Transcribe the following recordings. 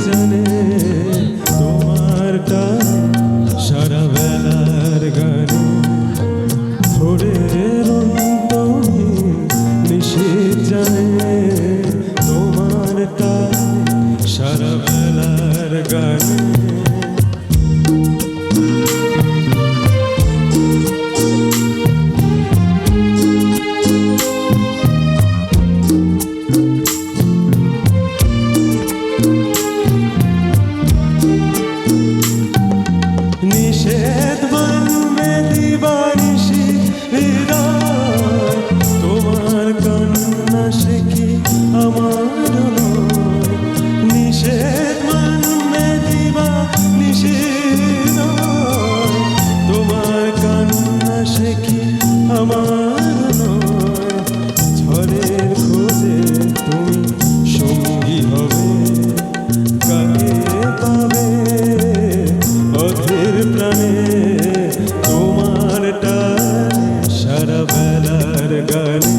জানে তোমার টানে সারা বেলার গানে ভোরের অন্তহীন নিশীথ জানে তোমার টানে সারা বেলার গানে। নিষেধ বানবে দিবানিশি হৃদয় তোমার কান্না সে কি আমার নয়। নিষেধ বানবে দিবানিশি হৃদয় তোমার কান্না সে কি আমার নয়। ঝড়ের খোঁজে তুমি সঙ্গী হবে কাকে পাবে অধীর প্রাণে তোমার টানে সারা বেলার গানে।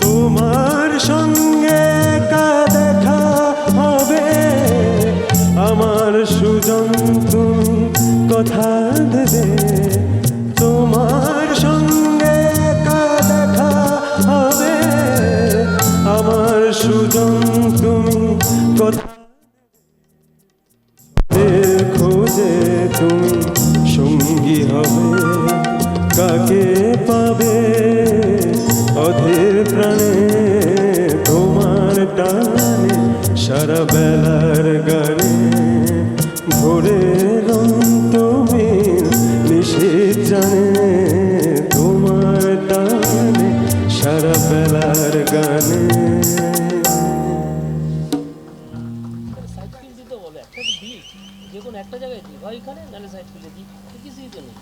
তোমার সঙ্গে একা দেখা হবে আমার সুজন তুমি কথা দেবে। তোমার সঙ্গে একা দেখা হবে আমার সুজন তুমি কথা খোঁজে তুমি সঙ্গী হবে কাকে পাবে অধীর প্রাণে তোমার টানে সারা বেলার গানে। ভোরের অন্তহীন নিশীথ জানে তোমার টানে সারা বেলার গানে। সাইড ফিল দিতে বলে একটা দিই যে কোনো একটা জায়গায় দিই বা এখানে নাহলে সাইড ফিলে দিই কিছুই তো নেই।